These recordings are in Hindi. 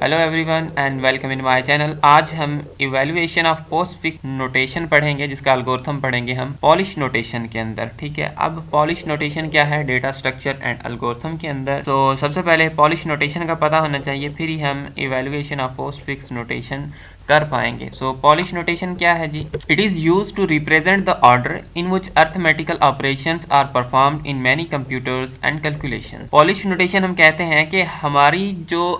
Hello everyone and welcome in my channel. आज हम इवैल्यूएशन ऑफ पोस्टफिक्स नोटेशन पढ़ेंगे, जिसका एल्गोरिथम पढ़ेंगे हम पॉलिश नोटेशन के अंदर। ठीक है, अब पॉलिश नोटेशन क्या है डेटा स्ट्रक्चर एंड एल्गोरिथम के अंदर। तो सबसे पहले पॉलिश नोटेशन का पता होना चाहिए, फिर ही हम इवैल्यूएशन ऑफ पोस्टफिक्स नोटेशन कर पाएंगे। सो पॉलिश नोटेशन क्या है जी? It is used to represent the order in which arithmetical operations are performed in many computers and calculation. Polish notation हम कहते हैं कि हमारे जो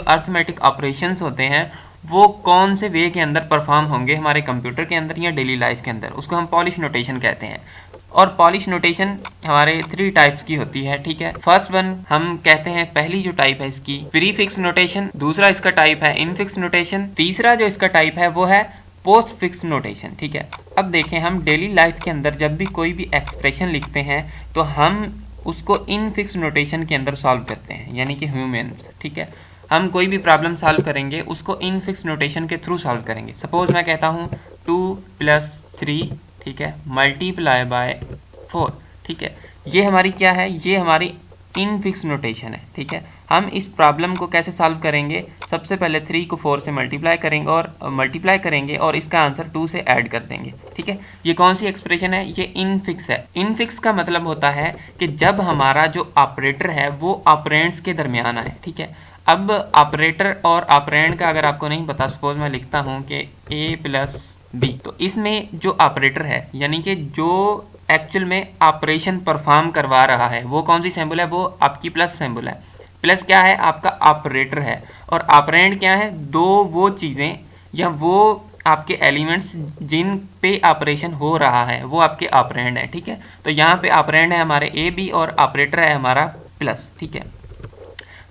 अर्थमेटिक ऑपरेशंस होते हैं वो कौन से वे के अंदर परफॉर्म होंगे हमारे कंप्यूटर के अंदर या डेली लाइफ के अंदर, उसको हम पॉलिश नोटेशन कहते हैं। और पॉलिश नोटेशन हमारे 3 टाइप्स की होती है। ठीक है, फर्स्ट वन हम कहते हैं, पहली जो टाइप है इसकी प्रीफिक्स नोटेशन, दूसरा इसका टाइप है इनफिक्स नोटेशन, तीसरा जो इसका टाइप है वो है पोस्ट फिक्स नोटेशन। ठीक है, अब देखें, हम डेली लाइफ के अंदर जब भी कोई भी एक्सप्रेशन लिखते हैं तो हम उसको इनफिक्स नोटेशन के अंदर सॉल्व करते हैं, यानी कि ह्यूमन्स। ठीक है, हम कोई भी प्रॉब्लम सॉल्व करेंगे उसको इनफिक्स नोटेशन के थ्रू सॉल्व करेंगे। सपोज मैं कहता हूँ 2 + 3, ठीक है, मल्टीप्लाई बाय 4। ठीक है, ये हमारी क्या है? ये हमारी इनफिक्स नोटेशन है। ठीक है, हम इस प्रॉब्लम को कैसे सॉल्व करेंगे? सबसे पहले 3 को 4 से मल्टीप्लाई करेंगे और इसका आंसर 2 से ऐड कर देंगे। ठीक है, ये कौन सी एक्सप्रेशन है? ये इनफिक्स है। इनफिक्स का मतलब होता है कि जब हमारा जो ऑपरेटर है वो ऑपरेंड्स के दरमियान आए। ठीक है, अब ऑपरेटर और ऑपरेंड का अगर आपको नहीं पता, सपोज मैं लिखता हूँ कि a + b, तो इसमें जो ऑपरेटर है यानी कि जो एक्चुअल में ऑपरेशन परफॉर्म करवा रहा है वो कौन सी सिंबल है? वो आपकी प्लस सिंबल है। प्लस क्या है? आपका ऑपरेटर है। और ऑपरेंड क्या है? दो वो चीज़ें या वो आपके एलिमेंट्स जिन पे ऑपरेशन हो रहा है वो आपके ऑपरेंड है। ठीक है, तो यहाँ पे ऑपरेंड है हमारे a b और ऑपरेटर है हमारा प्लस। ठीक है,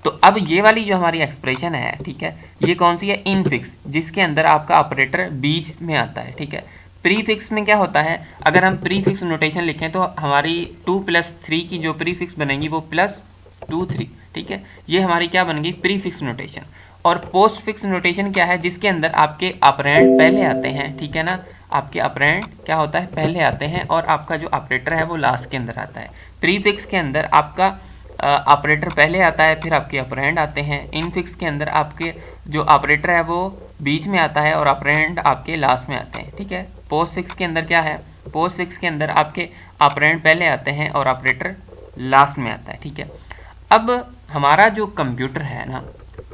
तो अब ये वाली जो हमारी एक्सप्रेशन है, ठीक है, ये कौन सी है? इनफिक्स, जिसके अंदर आपका ऑपरेटर बीच में आता है। ठीक है, प्रीफिक्स में क्या होता है? अगर हम प्रीफिक्स नोटेशन लिखें तो हमारी 2 + 3 की जो प्रीफिक्स बनेगी वो +2 3। ठीक है, ये हमारी क्या बन गई? Prefix notation. और पोस्ट फिक्स नोटेशन क्या है? जिसके अंदर आपके ऑपरेंड पहले आते हैं। ठीक है ना, आपके ऑपरेंड क्या होता है? पहले आते हैं और आपका जो ऑपरेटर है वो लास्ट के अंदर आता है। प्रीफिक्स के अंदर आपका ऑपरेटर पहले आता है, फिर आपके ऑपरेंड आते हैं। इनफिक्स के अंदर आपके जो ऑपरेटर है वो बीच में आता है और ऑपरेंड आपके लास्ट में आते हैं। ठीक है, पोस्ट फिक्स के अंदर क्या है? पोस्ट फिक्स के अंदर आपके ऑपरेंड पहले आते हैं और ऑपरेटर लास्ट में आता है। ठीक है, अब हमारा जो कंप्यूटर है ना,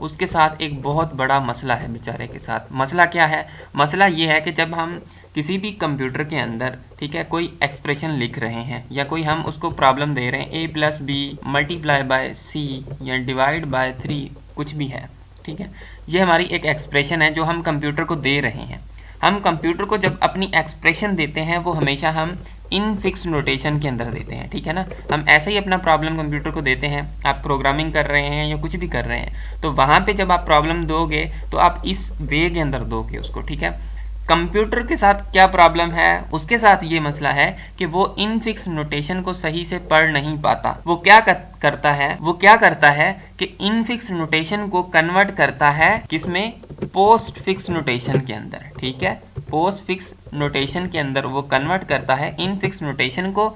उसके साथ एक बहुत बड़ा मसला है बेचारे के साथ। मसला क्या है? मसला ये है कि जब हम किसी भी कंप्यूटर के अंदर, ठीक है, कोई एक्सप्रेशन लिख रहे हैं या कोई हम उसको प्रॉब्लम दे रहे हैं a + b multiply by c या डिवाइड बाय 3, कुछ भी है। ठीक है, ये हमारी एक एक्सप्रेशन है जो हम कंप्यूटर को दे रहे हैं। हम कंप्यूटर को जब अपनी एक्सप्रेशन देते हैं वो हमेशा हम इनफिक्स नोटेशन के अंदर देते हैं। ठीक है ना, हम ऐसे ही अपना प्रॉब्लम कंप्यूटर को देते हैं। आप प्रोग्रामिंग कर रहे हैं या कुछ भी कर रहे हैं तो वहाँ पे जब आप प्रॉब्लम दोगे तो आप इस वे के अंदर दोगे उसको। ठीक है, कंप्यूटर के साथ क्या प्रॉब्लम है? उसके साथ ये मसला है कि वो इनफिक्स नोटेशन को सही से पढ़ नहीं पाता। वो क्या करता है कि इनफिक्स नोटेशन को कन्वर्ट करता है किसमें? पोस्ट फिक्स नोटेशन के अंदर। ठीक है, पोस्ट फिक्स नोटेशन के अंदर वो कन्वर्ट करता है इनफिक्स नोटेशन को,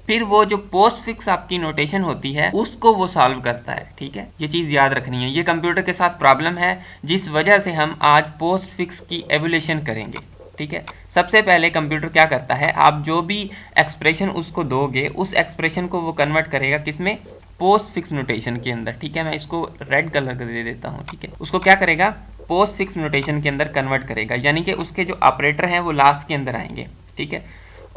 फिर वो जो पोस्ट फिक्स आपकी नोटेशन होती है उसको वो सॉल्व करता है। ठीक है, ये चीज़ याद रखनी है। ये कंप्यूटर के साथ प्रॉब्लम है जिस वजह से हम आज पोस्ट फिक्स की एवोल्यूशन करेंगे। ठीक है, सबसे पहले कंप्यूटर क्या करता है? आप जो भी एक्सप्रेशन उसको दोगे उस एक्सप्रेशन को वो कन्वर्ट करेगा किसमें? पोस्ट फिक्स नोटेशन के अंदर। ठीक है, मैं इसको रेड कलर का दे देता हूँ। ठीक है, उसको क्या करेगा? पोस्ट फिक्स नोटेशन के अंदर कन्वर्ट करेगा, यानी कि उसके जो ऑपरेटर हैं वो लास्ट के अंदर आएंगे। ठीक है,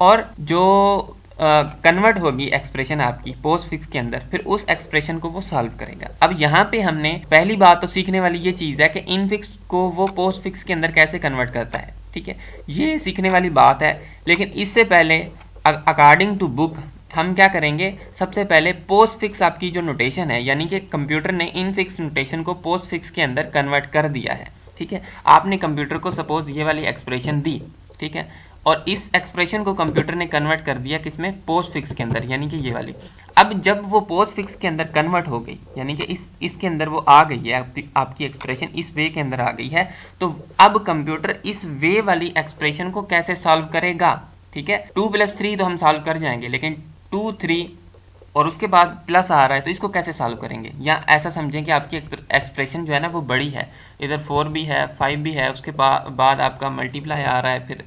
और जो कन्वर्ट होगी एक्सप्रेशन आपकी पोस्ट फिक्स के अंदर, फिर उस एक्सप्रेशन को वो सॉल्व करेगा। अब यहाँ पे हमने पहली बात तो सीखने वाली ये चीज़ है कि इनफिक्स को वो पोस्ट फिक्स के अंदर कैसे कन्वर्ट करता है। ठीक है, ये सीखने वाली बात है। लेकिन इससे पहले अकॉर्डिंग टू बुक हम क्या करेंगे? सबसे पहले पोस्ट फिक्स आपकी जो नोटेशन है, यानी कि कंप्यूटर ने इनफिक्स नोटेशन को पोस्ट फिक्स के अंदर कन्वर्ट कर दिया है। ठीक है, आपने कंप्यूटर को सपोज ये वाली एक्सप्रेशन दी, ठीक है, और इस एक्सप्रेशन को कंप्यूटर ने कन्वर्ट कर दिया किसमें? पोस्ट फिक्स के अंदर, यानी कि ये वाली। अब जब वो पोस्ट फिक्स के अंदर कन्वर्ट हो गई, यानी कि इसके अंदर वो आ गई है, आपकी एक्सप्रेशन इस वे के अंदर आ गई है, तो अब कंप्यूटर इस वे वाली एक्सप्रेशन को कैसे सॉल्व करेगा? ठीक है, 2 + 3 तो हम सॉल्व कर जाएंगे, लेकिन 2 3 और उसके बाद प्लस आ रहा है, तो इसको कैसे सॉल्व करेंगे। या ऐसा समझें कि आपकी एक्सप्रेशन जो है ना वो बड़ी है, इधर 4 भी है 5 भी है, उसके बाद आपका मल्टीप्लाई आ रहा है, फिर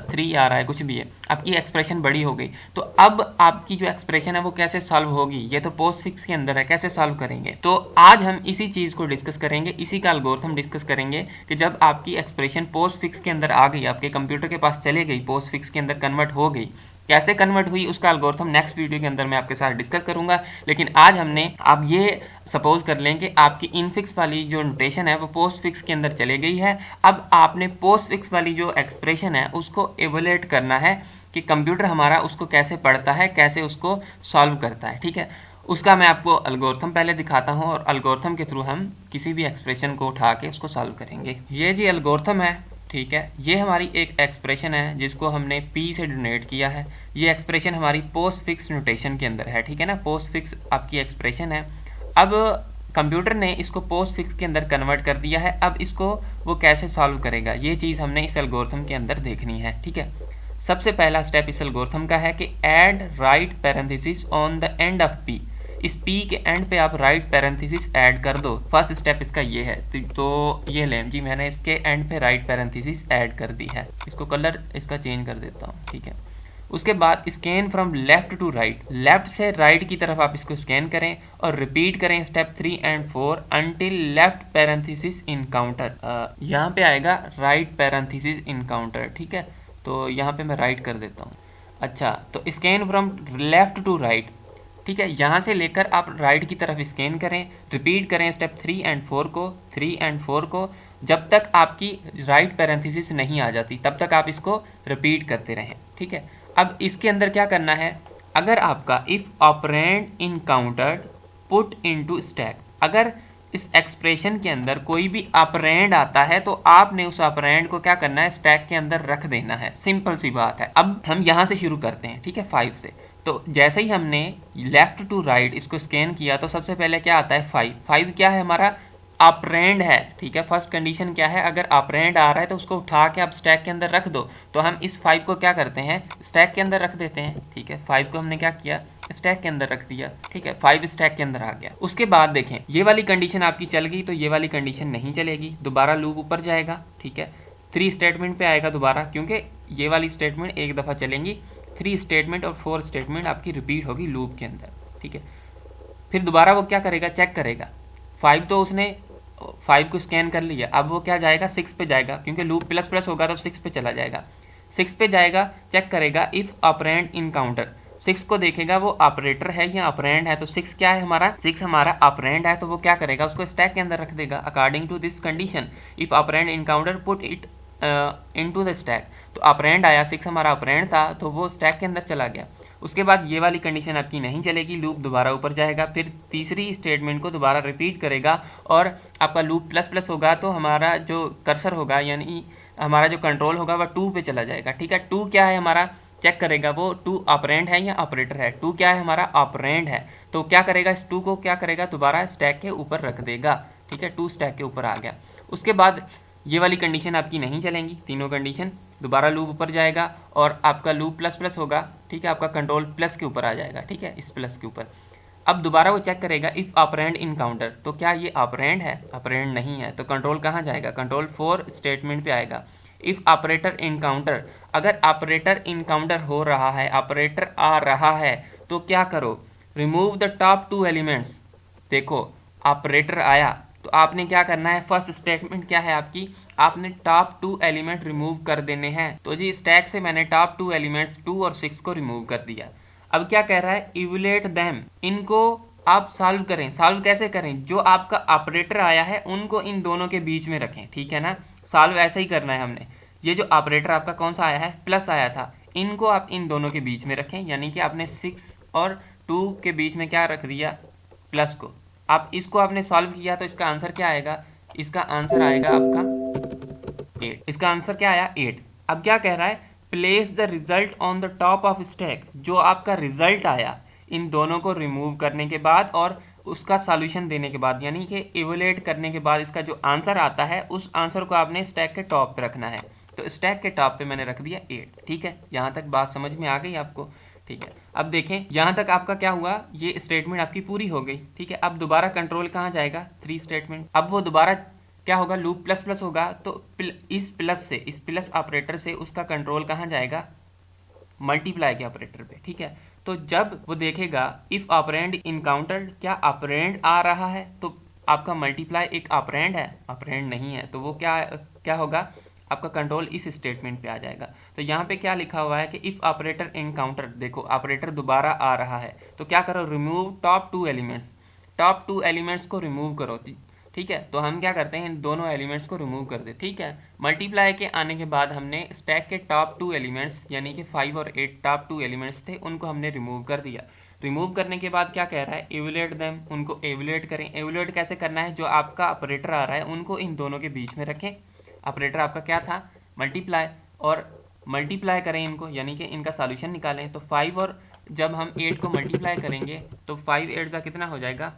3 आ रहा है, कुछ भी है, आपकी एक्सप्रेशन बड़ी हो गई। तो अब आपकी जो एक्सप्रेशन है वो कैसे सॉल्व होगी, ये तो पोस्ट फिक्स के अंदर है, कैसे सॉल्व करेंगे। तो आज हम इसी चीज़ को डिस्कस करेंगे, इसी का एल्गोरिथम डिस्कस करेंगे कि जब आपकी एक्सप्रेशन पोस्ट फिक्स के अंदर आ गई, आपके कंप्यूटर के पास चले गई, पोस्ट फिक्स के अंदर कन्वर्ट हो गई, कैसे कन्वर्ट हुई उसका एल्गोरिथम नेक्स्ट वीडियो के अंदर मैं आपके साथ डिस्कस करूंगा। लेकिन आज हमने अब ये सपोज कर लें कि आपकी इनफिक्स वाली जो नोटेशन है वो पोस्ट फिक्स के अंदर चले गई है। अब आपने पोस्ट फिक्स वाली जो एक्सप्रेशन है उसको एवेल्यूएट करना है कि कंप्यूटर हमारा उसको कैसे पढ़ता है, कैसे उसको सॉल्व करता है। ठीक है, उसका मैं आपको एल्गोरिथम पहले दिखाता हूँ और एल्गोरिथम के थ्रू हम किसी भी एक्सप्रेशन को उठा के उसको सॉल्व करेंगे। ये जी एल्गोरिथम है, ठीक है, ये हमारी एक एक्सप्रेशन है जिसको हमने P से डोनेट किया है। ये एक्सप्रेशन हमारी पोस्ट फिक्स नोटेशन के अंदर है, ठीक है ना, पोस्ट फिक्स आपकी एक्सप्रेशन है। अब कंप्यूटर ने इसको पोस्ट फिक्स के अंदर कन्वर्ट कर दिया है, अब इसको वो कैसे सॉल्व करेगा ये चीज़ हमने इस एल्गोरिथम के अंदर देखनी है। ठीक है, सबसे पहला स्टेप इस एल्गोरिथम का है कि add right parenthesis on the end of P। इस P के एंड पे आप राइट पैरेंथेसिस ऐड कर दो। फर्स्ट स्टेप इसका ये है, तो ये लें जी, मैंने इसके एंड पे राइट पैरेंथेसिस ऐड कर दी है। इसको कलर इसका चेंज कर देता हूँ, ठीक है। उसके बाद scan from left to right, left से राइट की तरफ आप इसको स्कैन करें और रिपीट करें step 3 and 4 until left parenthesis encounter. यहाँ पे आएगा राइट पैरेंथेसिस इनकाउंटर, ठीक है, तो यहाँ पे मैं राइट कर देता हूँ। अच्छा, तो scan from left to right, ठीक है, यहाँ से लेकर आप राइट की तरफ स्कैन करें, रिपीट करें स्टेप 3 एंड 4 को, जब तक आपकी राइट पैरेंथेसिस नहीं आ जाती तब तक आप इसको रिपीट करते रहें। ठीक है, अब इसके अंदर क्या करना है, अगर आपका if operand encountered put into stack, अगर इस एक्सप्रेशन के अंदर कोई भी ऑपरेंड आता है तो आपने उस ऑपरेंड को क्या करना है, स्टैक के अंदर रख देना है। सिंपल सी बात है। अब हम यहाँ से शुरू करते हैं, ठीक है, 5 से। तो जैसे ही हमने लेफ्ट टू राइट इसको स्कैन किया तो सबसे पहले क्या आता है, 5 क्या है, हमारा ऑपरेंड है। ठीक है, फर्स्ट कंडीशन क्या है, अगर ऑपरेंड आ रहा है तो उसको उठा के आप स्टैक के अंदर रख दो। तो हम इस 5 को क्या करते हैं, स्टैक के अंदर रख देते हैं। ठीक है, 5 को हमने क्या किया, स्टैक के अंदर रख दिया। ठीक है, 5 स्टैक के अंदर आ गया। उसके बाद देखें, ये वाली कंडीशन आपकी चल गई तो ये वाली कंडीशन नहीं चलेगी, दोबारा लूप ऊपर जाएगा। ठीक है, 3 स्टेटमेंट पे आएगा दोबारा, क्योंकि ये वाली स्टेटमेंट एक दफ़ा चलेंगी, 3 स्टेटमेंट और 4 स्टेटमेंट आपकी रिपीट होगी लूप के अंदर। ठीक है, फिर दोबारा वो क्या करेगा, चेक करेगा। 5 तो उसने 5 को स्कैन कर लिया, अब वो क्या जाएगा, 6 पे जाएगा, क्योंकि लूप प्लस प्लस होगा तो 6 पे चला जाएगा। 6 पे जाएगा, चेक करेगा इफ ऑपरेंड इनकाउंटर, 6 को देखेगा वो ऑपरेटर है या ऑपरेंड है। तो 6 क्या है हमारा, 6 हमारा ऑपरेंड है, तो वो क्या करेगा, उसको स्टैक के अंदर रख देगा according to this condition if operand encounter put it into the stack. तो ऑपरेंड आया, 6 हमारा ऑपरेंड था तो वो स्टैक के अंदर चला गया। उसके बाद ये वाली कंडीशन आपकी नहीं चलेगी, लूप दोबारा ऊपर जाएगा, फिर तीसरी स्टेटमेंट को दोबारा रिपीट करेगा और आपका लूप प्लस प्लस होगा तो हमारा जो कर्सर होगा यानी हमारा जो कंट्रोल होगा वह 2 पे चला जाएगा। ठीक है, 2 क्या है हमारा, चेक करेगा वो 2 ऑपरेंड है या ऑपरेटर है। 2 क्या है हमारा, ऑपरेंड है, तो क्या करेगा, इस 2 को क्या करेगा, दोबारा स्टैक के ऊपर रख देगा। ठीक है, 2 स्टैक के ऊपर आ गया। उसके बाद ये वाली कंडीशन आपकी नहीं चलेंगी, तीनों कंडीशन, दोबारा लूप ऊपर जाएगा और आपका लूप प्लस प्लस होगा। ठीक है, आपका कंट्रोल प्लस के ऊपर आ जाएगा। ठीक है, इस प्लस के ऊपर अब दोबारा वो चेक करेगा इफ ऑपरेंड इनकाउंटर, तो क्या ये ऑपरेंड है, ऑपरेंड नहीं है, तो कंट्रोल कहाँ जाएगा, कंट्रोल 4 स्टेटमेंट पे आएगा। इफ ऑपरेटर इनकाउंटर, अगर ऑपरेटर इनकाउंटर हो रहा है, ऑपरेटर आ रहा है, तो क्या करो, रिमूव द टॉप 2 एलिमेंट्स। देखो ऑपरेटर आया तो आपने क्या करना है, फर्स्ट स्टेटमेंट क्या है आपकी, आपने टॉप 2 एलिमेंट रिमूव कर देने हैं। तो जी स्टैक से मैंने टॉप 2 एलिमेंट्स 2 और 6 को रिमूव कर दिया। अब क्या कह रहा है, इवैल्यूएट देम, इनको आप सॉल्व करें। सॉल्व कैसे करें, जो आपका ऑपरेटर आया है उनको इन दोनों के बीच में रखें। ठीक है ना, सॉल्व ऐसे ही करना है हमने। ये जो ऑपरेटर आपका कौन सा आया है, प्लस आया था, इनको आप इन दोनों के बीच में रखें, यानी कि आपने 6 और 2 के बीच में क्या रख दिया, प्लस को। आप इसको आपने सॉल्व किया तो इसका आंसर क्या आएगा, इसका आंसर आएगा आपका 8। इसका आंसर क्या आया, 8। अब क्या कह रहा है, place the result on the top of stack, जो आपका रिजल्ट आया इन दोनों को रिमूव करने के बाद और उसका सॉल्यूशन देने के बाद, यानी कि इवैल्यूएट करने के बाद इसका जो आंसर आता है उस आंसर को आपने स्टैक के टॉप पे रखना है। तो स्टैक के टॉप पे मैंने रख दिया 8। ठीक है, यहाँ तक बात समझ में आ गई आपको। ठीक है। अब देखें यहाँ तक आपका क्या हुआ, ये स्टेटमेंट आपकी पूरी हो गई, ठीक है। अब दोबारा कंट्रोल कहाँ जाएगा, 3 स्टेटमेंट। अब वो दोबारा क्या होगा, लूप प्लस प्लस होगा, तो इस प्लस से, इस प्लस ऑपरेटर से उसका कंट्रोल कहाँ जाएगा, मल्टीप्लाई के ऑपरेटर पे, ठीक है। तो जब वो देखेगा इफ ऑपरेंड इनकाउंटर्ड, क्या ऑपरेंड आ रहा है, तो आपका मल्टीप्लाई एक ऑपरेंड है, ऑपरेंड नहीं है, तो वो क्या होगा, आपका कंट्रोल इस स्टेटमेंट पे आ जाएगा। तो यहाँ पे क्या लिखा हुआ है कि इफ ऑपरेटर इनकाउंटर, देखो ऑपरेटर दोबारा आ रहा है, तो क्या करो, remove top 2 elements, top 2 elements को रिमूव करो, ठीक है। तो हम क्या करते हैं, इन दोनों एलिमेंट्स को रिमूव कर दे, ठीक है। मल्टीप्लाई के आने के बाद हमने स्टैक के टॉप 2 एलिमेंट्स यानी कि 5 और 8 टॉप 2 एलिमेंट्स थे, उनको हमने रिमूव कर दिया। रिमूव करने के बाद क्या कह रहा है, एवुलेट देम, उनको एवुलेट करें। एवुलेट कैसे करना है, जो आपका ऑपरेटर आ रहा है उनको इन दोनों के बीच में रखें। ऑपरेटर आपका क्या था, मल्टीप्लाई, और मल्टीप्लाई करें इनको, यानी कि इनका सॉल्यूशन निकालें। तो 5 और जब हम 8 को मल्टीप्लाई करेंगे तो 5 8 का कितना हो जाएगा,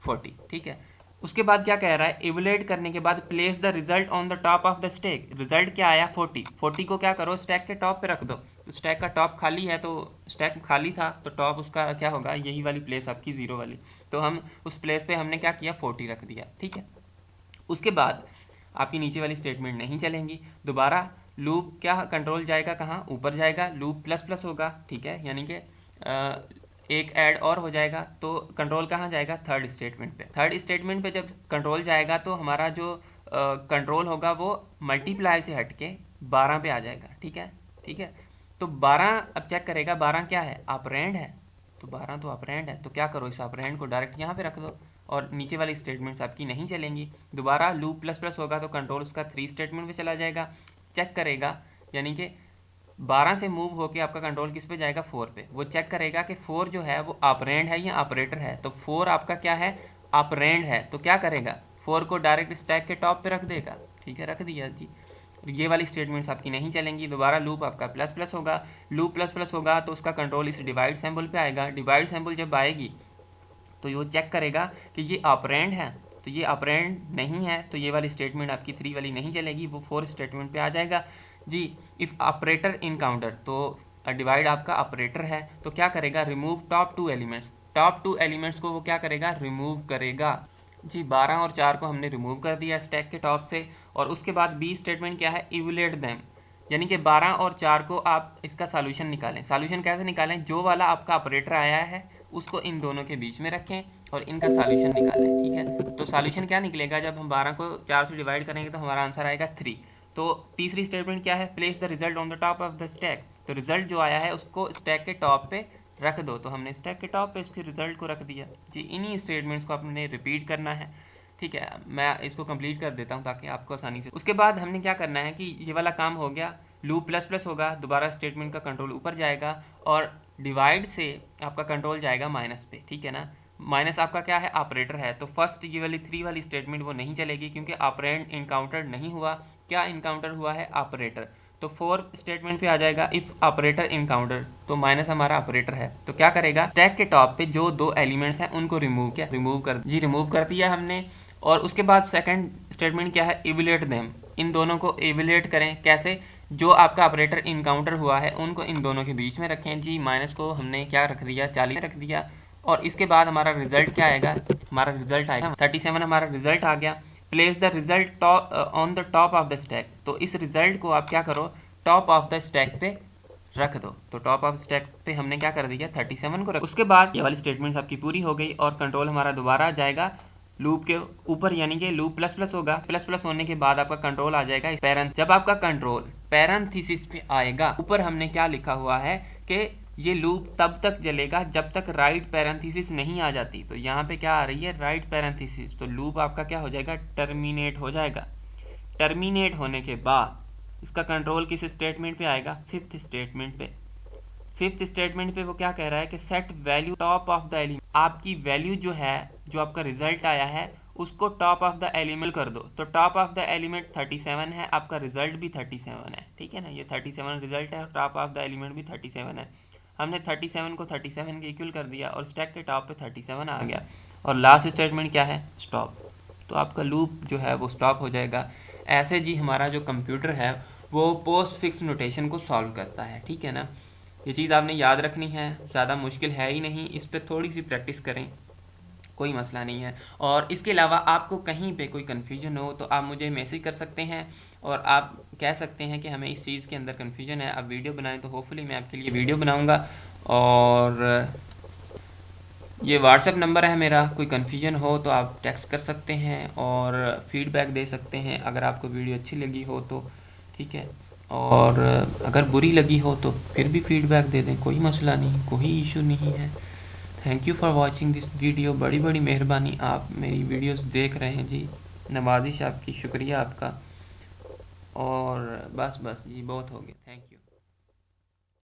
40, ठीक है। उसके बाद क्या कह रहा है, इवुलेट करने के बाद place the result on the top of the stack. Result क्या आया, 40 को क्या करो, स्टैक के टॉप पे रख दो। तो स्टैक का टॉप खाली है, तो स्टैक खाली था तो टॉप उसका क्या होगा, यही वाली प्लेस आपकी 0 वाली, तो हम उस प्लेस पे हमने क्या किया, 40 रख दिया, ठीक है। उसके बाद आपकी नीचे वाली स्टेटमेंट नहीं चलेंगी, दोबारा लूप क्या कंट्रोल जाएगा कहाँ, ऊपर जाएगा, लूप प्लस प्लस होगा, ठीक है, यानी कि एक ऐड और हो जाएगा, तो कंट्रोल कहाँ जाएगा, थर्ड स्टेटमेंट पे। थर्ड स्टेटमेंट पे जब कंट्रोल जाएगा तो हमारा जो कंट्रोल होगा वो मल्टीप्लाई से हटके 12 पे आ जाएगा, ठीक है, ठीक है। तो 12 अब चेक करेगा, 12 क्या है, ऑपरेंड है, तो 12 तो ऑपरेंड है, तो क्या करो, इस ऑपरेंड को डायरेक्ट यहाँ पे रख दो और नीचे वाली स्टेटमेंट्स आपकी नहीं चलेंगी। दोबारा लूप प्लस प्लस होगा तो कंट्रोल उसका 3 स्टेटमेंट पे चला जाएगा, चेक करेगा, यानी कि 12 से मूव होके आपका कंट्रोल किस पे जाएगा, 4 पे। वो चेक करेगा कि 4 जो है वो ऑपरेंड है या ऑपरेटर है, तो 4 आपका क्या है, ऑपरेंड है, तो क्या करेगा, 4 को डायरेक्ट स्टैक के टॉप पे रख देगा, ठीक है, रख दिया जी। ये वाली स्टेटमेंट्स आपकी नहीं चलेंगी। दोबारा लूप आपका प्लस प्लस होगा, लूप प्लस प्लस होगा तो उसका कंट्रोल इस डिवाइड सिंबल पे आएगा। डिवाइड सिंबल जब आएगी तो ये चेक करेगा कि ये ऑपरेंड है, तो ये ऑपरेंड नहीं है, तो ये वाली स्टेटमेंट आपकी 3 वाली नहीं चलेगी, वो 4 स्टेटमेंट पे आ जाएगा जी। इफ ऑपरेटर इनकाउंटर, तो डिवाइड आपका ऑपरेटर है, तो क्या करेगा, remove top 2 elements, top 2 elements को वो क्या करेगा, रिमूव करेगा जी। 12 और 4 को हमने रिमूव कर दिया स्टैक के टॉप से। और उसके बाद बी स्टेटमेंट क्या है, इवुलेट देम, यानी कि 12 और 4 को आप इसका सॉल्यूशन निकालें। सॉल्यूशन कैसे निकालें, जो वाला आपका ऑपरेटर आया है उसको इन दोनों के बीच में रखें और इनका सॉल्यूशन निकालें, ठीक है। तो सॉल्यूशन क्या निकलेगा, जब हम 12 को 4 से डिवाइड करेंगे तो हमारा आंसर आएगा 3। तो तीसरी स्टेटमेंट क्या है, place the result on the top of the stack, तो रिजल्ट जो आया है उसको स्टैक के टॉप पे रख दो, तो हमने स्टैक के टॉप पे इसके रिजल्ट को रख दिया जी। इन्हीं स्टेटमेंट्स को आपने रिपीट करना है, ठीक है। मैं इसको कंप्लीट कर देता हूँ ताकि आपको आसानी से। उसके बाद हमने क्या करना है कि ये वाला काम हो गया, लूप प्लस प्लस होगा, दोबारा स्टेटमेंट का कंट्रोल ऊपर जाएगा और डिवाइड से आपका कंट्रोल जाएगा माइनस पे, ठीक है ना। माइनस आपका क्या है, ऑपरेटर है, तो फर्स्ट ये वाली 3 वाली स्टेटमेंट वो नहीं चलेगी क्योंकि ऑपरेंड इनकाउंटर नहीं हुआ। क्या इनकाउंटर हुआ है, ऑपरेटर, तो 4 स्टेटमेंट पे आ जाएगा इफ ऑपरेटर इनकाउंटर, तो माइनस हमारा ऑपरेटर है, तो क्या करेगा, स्टैक के टॉप पे जो 2 एलिमेंट्स हैं उनको रिमूव कर दिया हमने। और उसके बाद सेकंड स्टेटमेंट क्या है, इवुलेट देम, इन दोनों को इवुलेट करें, कैसे, जो आपका ऑपरेटर इनकाउंटर हुआ है उनको इन दोनों के बीच में रखें जी। माइनस को हमने क्या रख दिया, 40 रख दिया। और इसके बाद हमारा रिजल्ट क्या आएगा, हमारा रिजल्ट आएगा 37, हमारा रिजल्ट आ गया। Place the result on the top of the stack, तो इस रिजल्ट को आप क्या करो, टॉप ऑफ द स्टैक पे रख दो, तो टॉप ऑफ स्टैक पे हमने क्या कर दिया, 37 को रख। उसके बाद ये वाली स्टेटमेंट्स आपकी पूरी हो गई और कंट्रोल हमारा दोबारा जाएगा लूप के ऊपर, यानी कि लूप प्लस प्लस होगा। प्लस प्लस होने के बाद आपका कंट्रोल आ जाएगा पैरेंथ, जब आपका कंट्रोल पैरेंथेसिस पे आएगा, ऊपर हमने क्या लिखा हुआ है कि ये लूप तब तक चलेगा जब तक राइट पैरेंथेसिस नहीं आ जाती। तो यहाँ पे क्या आ रही है, राइट पैरेंथेसिस, तो लूप आपका क्या हो जाएगा, टर्मिनेट हो जाएगा। टर्मिनेट होने के बाद इसका कंट्रोल किस स्टेटमेंट पे आएगा, 5th स्टेटमेंट पे। 5th स्टेटमेंट पे वो क्या कह रहा है कि set value top of the element, आपकी वैल्यू जो है, जो आपका रिजल्ट आया है उसको टॉप ऑफ द एलिमेंट कर दो। तो टॉप ऑफ द एलिमेंट 37 है, आपका रिजल्ट भी 37 है, ठीक है ना, ये 37 रिजल्ट है और टॉप ऑफ द एलिमेंट भी 37 है। हमने 37 को 37 के इक्वल कर दिया और स्टैक के टॉप पे 37 आ गया। और लास्ट स्टेटमेंट क्या है, स्टॉप, तो आपका लूप जो है वो स्टॉप हो जाएगा। ऐसे जी हमारा जो कंप्यूटर है वो पोस्ट फिक्स नोटेशन को सॉल्व करता है, ठीक है ना। ये चीज़ आपने याद रखनी है, ज़्यादा मुश्किल है ही नहीं, इस पर थोड़ी सी प्रैक्टिस करें, कोई मसला नहीं है। और इसके अलावा आपको कहीं पे कोई कन्फ्यूजन हो तो आप मुझे मैसेज कर सकते हैं और आप कह सकते हैं कि हमें इस चीज़ के अंदर कन्फ्यूजन है, आप वीडियो बनाएं, तो होपफुली मैं आपके लिए वीडियो बनाऊंगा। और ये व्हाट्सएप नंबर है मेरा, कोई कन्फ्यूजन हो तो आप टेक्स्ट कर सकते हैं और फीडबैक दे सकते हैं अगर आपको वीडियो अच्छी लगी हो तो, ठीक है। और अगर बुरी लगी हो तो फिर भी फीडबैक दे दें, कोई मसला नहीं, कोई इशू नहीं है। Thank you for watching this video. बड़ी बड़ी मेहरबानी, आप मेरी वीडियोस देख रहे हैं जी, नवाजिश आपकी, शुक्रिया आपका। और बस जी बहुत हो गया, थैंक यू।